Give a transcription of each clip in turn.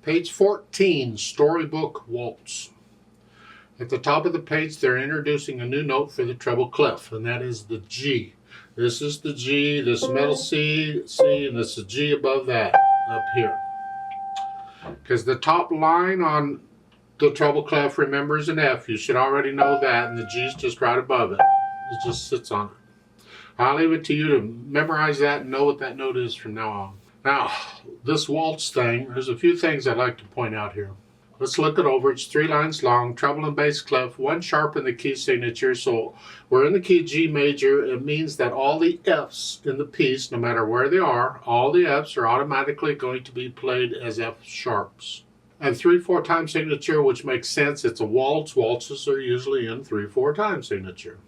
Page 14, Storybook Waltz. At the top of the page, they're introducing a new note for the treble clef, and that is the G. This is the G, this middle C, and this is G above that, up here. Because the top line on the treble clef, remember, is an F. You should already know that, and the G is just right above it. It just sits on it. I'll leave it to you to memorize that and know what that note is from now on. Now, this waltz thing, there's a few things I'd like to point out here. Let's look it over. It's 3 lines long, treble and bass clef, 1 sharp in the key signature. So we're in the key G major. It means that all the Fs in the piece, no matter where they are, all the Fs are automatically going to be played as F sharps. And 3/4 time signature, which makes sense. It's a waltz. Waltzes are usually in 3/4 time signature.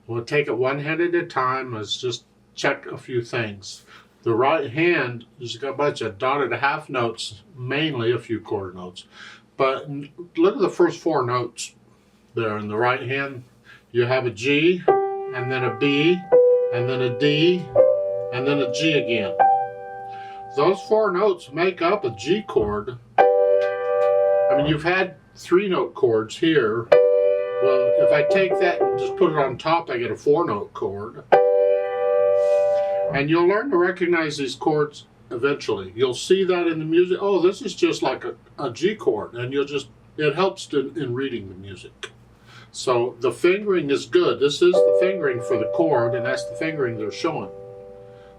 We'll take it one hand at a time. Let's just check a few things. The right hand has got a bunch of dotted half notes, mainly a few quarter notes. But look at the first 4 notes there. In the right hand, you have a G, and then a B, and then a D, and then a G again. Those 4 notes make up a G chord. I mean, you've had 3-note chords here. Well, if I take that and just put it on top, I get a 4-note chord. And you'll learn to recognize these chords eventually. You'll see that in the music. Oh, this is just like a G chord. And it helps in reading the music. So the fingering is good. This is the fingering for the chord, and that's the fingering they're showing.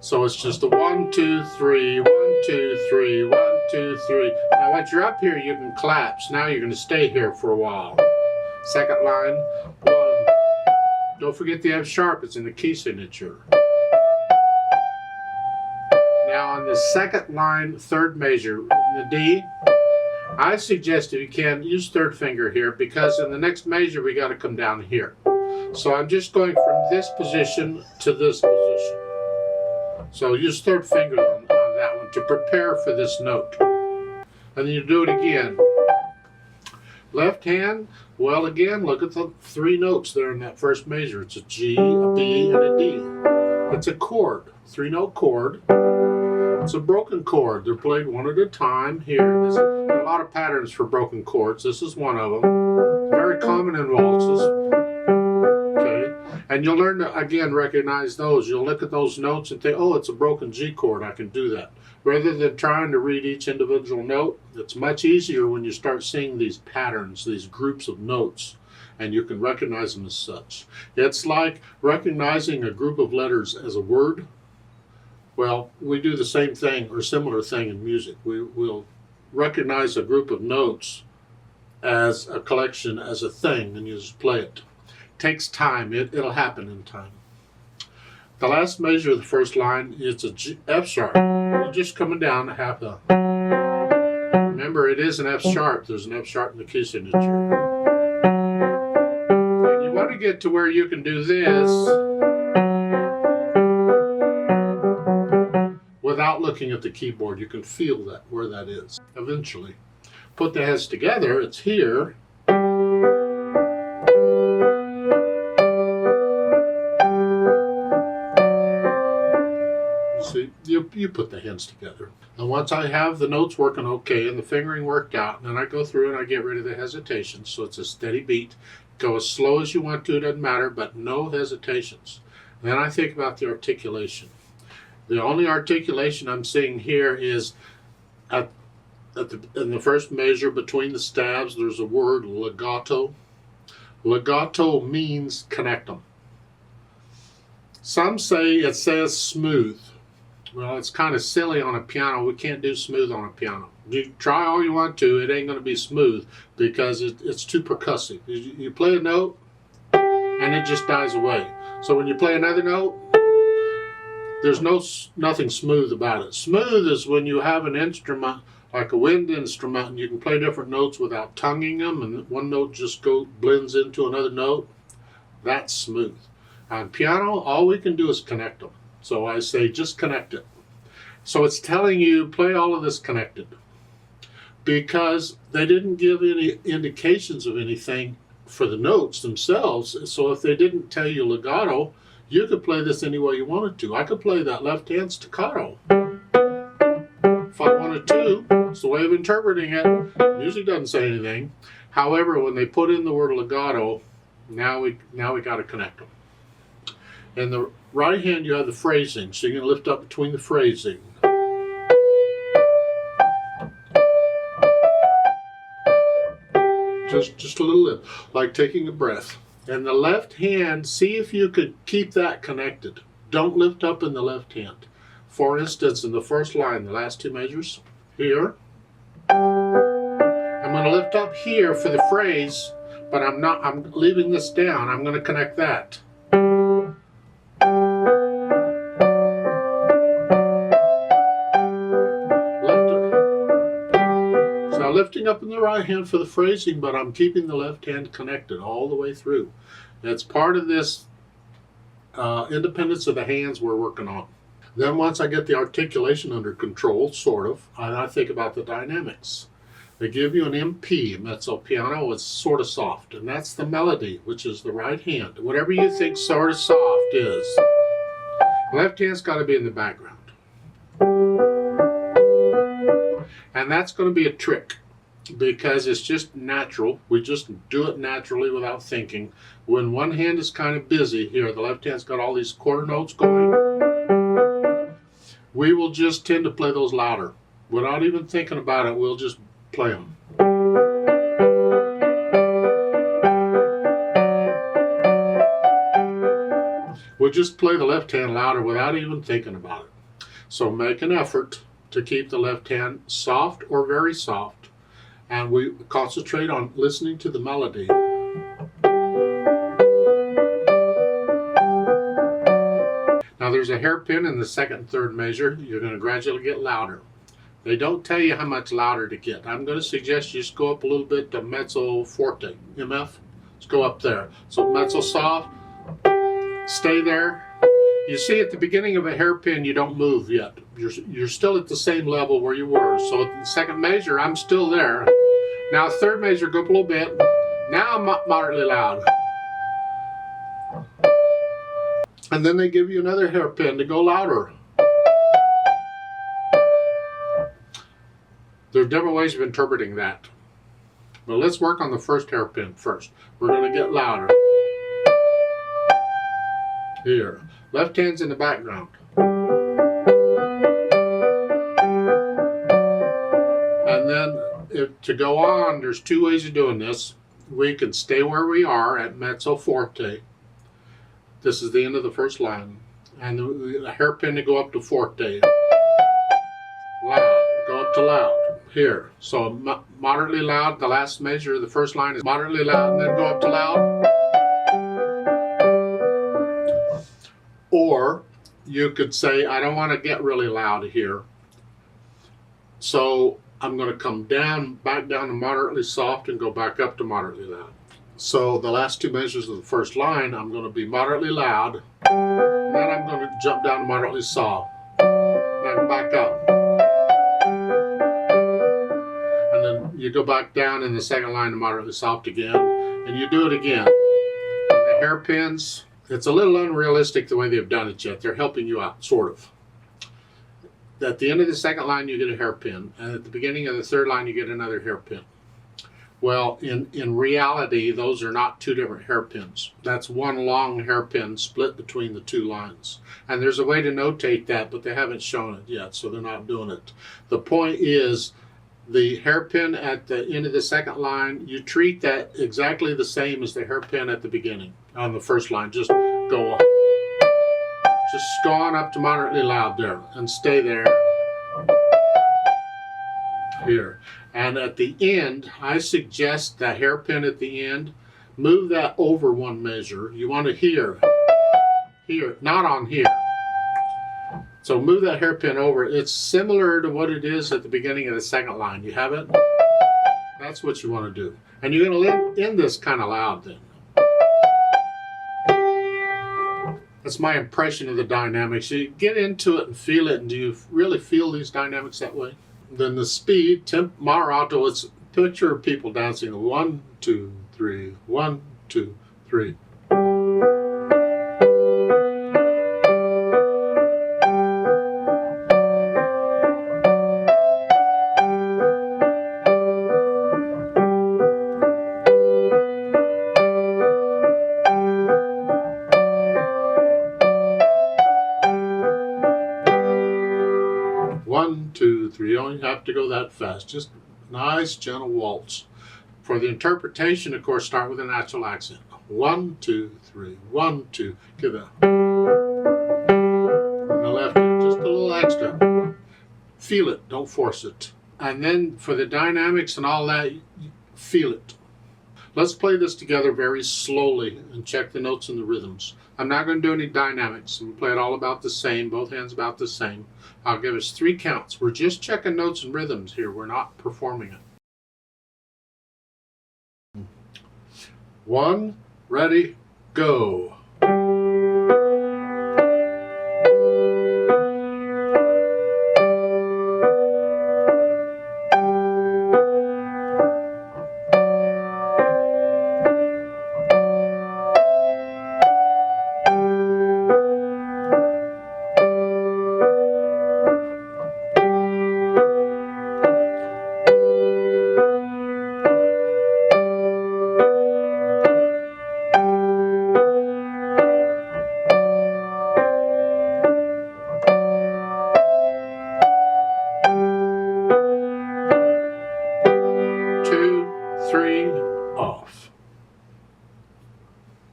So it's just a 1, 2, 3, 1, 2, 3, 1, 2, 3. Now once you're up here, you can collapse. Now you're going to stay here for a while. Second line, 1. Don't forget the F sharp. It's in the key signature. Now on the second line, 3rd measure, the D, I suggest if you can, use 3rd finger here, because in the next measure we got to come down here. So I'm just going from this position to this position. So use 3rd finger on that one to prepare for this note. And then you do it again. Left hand, well again, look at the 3 notes there in that first measure. It's a G, a B, and a D. It's a chord, 3-note chord. It's a broken chord. They're played one at a time here. There's a lot of patterns for broken chords. This is one of them. Very common in waltzes. Okay, and you'll learn to, again, recognize those. You'll look at those notes and think, oh, it's a broken G chord. I can do that. Rather than trying to read each individual note, it's much easier when you start seeing these patterns, these groups of notes, and you can recognize them as such. It's like recognizing a group of letters as a word. Well, we do the same thing or similar thing in music. We'll recognize a group of notes as a collection, as a thing, and you just play it. It takes time. It'll happen in time. The last measure of the first line is a G, F sharp. You're just coming down a half a. Remember, it is an F sharp. There's an F sharp in the key signature. And you want to get to where you can do this without looking at the keyboard. You can feel that, where that is, eventually. Put the heads together, it's here. See, you put the hands together. And once I have the notes working okay and the fingering worked out, then I go through and I get rid of the hesitations. So it's a steady beat. Go as slow as you want to, it doesn't matter, but no hesitations. And then I think about the articulation. The only articulation I'm seeing here is in the first measure between the stabs, there's a word, legato. Legato means connect them. Some say it says smooth. Well, it's kind of silly on a piano. We can't do smooth on a piano. You try all you want to, it ain't going to be smooth because it's too percussive. You play a note and it just dies away. So when you play another note, there's nothing smooth about it. Smooth is when you have an instrument, like a wind instrument, and you can play different notes without tonguing them, and one note just blends into another note. That's smooth. On piano, all we can do is connect them. So I say just connect it. So it's telling you play all of this connected, because they didn't give any indications of anything for the notes themselves. So if they didn't tell you legato, you could play this any way you wanted to. I could play that left hand staccato if I wanted to. It's the way of interpreting it. Music doesn't say anything. However, when they put in the word legato, now we got to connect them. In the right hand, you have the phrasing, so you can lift up between the phrasing. Just a little lift, like taking a breath. And the left hand, see if you could keep that connected. Don't lift up in the left hand. For instance, in the first line, the last two measures, here, I'm going to lift up here for the phrase, but I'm leaving this down. I'm going to connect that. So lifting up in the right hand for the phrasing, but I'm keeping the left hand connected all the way through. It's part of this independence of the hands we're working on. Then once I get the articulation under control, sort of, I think about the dynamics. They give you an MP, mezzo piano, it's sort of soft, and that's the melody, which is the right hand. Whatever you think sort of soft is. Left hand's got to be in the background. And that's going to be a trick, because it's just natural. We just do it naturally without thinking. When one hand is kind of busy, here, the left hand's got all these quarter notes going, we will just tend to play those louder. Without even thinking about it, we'll just play them. We'll just play the left hand louder without even thinking about it. So make an effort to keep the left hand soft or very soft, and we concentrate on listening to the melody. Now there's a hairpin in the second and third measure. You're going to gradually get louder. They don't tell you how much louder to get. I'm going to suggest you just go up a little bit to mezzo forte, MF. Let's go up there. So mezzo soft, stay there. You see at the beginning of a hairpin, you don't move yet. You're still at the same level where you were. So at the second measure, I'm still there. Now third measure, go up a little bit. Now I'm moderately loud. And then they give you another hairpin to go louder. There are different ways of interpreting that. But let's work on the first hairpin first. We're going to get louder. Here. Left hand's in the background. And then to go on, there's two ways of doing this. We can stay where we are at mezzo forte. This is the end of the first line. And the hairpin to go up to forte. Loud. Go up to loud. Here. So moderately loud. The last measure of the first line is moderately loud, and then go up to loud. Or you could say, I don't want to get really loud here. So I'm going to come down, back down to moderately soft and go back up to moderately loud. So the last two measures of the first line, I'm going to be moderately loud. And then I'm going to jump down to moderately soft. Then back up. And then you go back down in the second line to moderately soft again. And you do it again. And the hairpins, it's a little unrealistic the way they've done it yet. They're helping you out, sort of. At the end of the second line, you get a hairpin. And at the beginning of the third line, you get another hairpin. Well, in reality, those are not two different hairpins. That's one long hairpin split between the two lines. And there's a way to notate that, but they haven't shown it yet, so they're not doing it. The point is, the hairpin at the end of the second line, you treat that exactly the same as the hairpin at the beginning on the first line. Just go on up to moderately loud there and stay there. Here. And at the end, I suggest that hairpin at the end, move that over one measure. You want to hear, not on here. So move that hairpin over. It's similar to what it is at the beginning of the second line. You have it? That's what you want to do. And you're going to end this kind of loud then. That's my impression of the dynamics. You get into it and feel it, and do you really feel these dynamics that way? Then the speed, temp, moderato, it's picture people dancing 1, 2, 3, 1, 2, 3. 2, 3. You don't have to go that fast. Just nice, gentle waltz. For the interpretation, of course, start with a natural accent. 1, 2, 3. 1, 2. Give that. The left hand, just a little extra. Feel it, don't force it. And then for the dynamics and all that, feel it. Let's play this together very slowly and check the notes and the rhythms. I'm not going to do any dynamics. I'm going to play it all about the same, both hands about the same. I'll give us 3 counts. We're just checking notes and rhythms here. We're not performing it. 1, ready, go.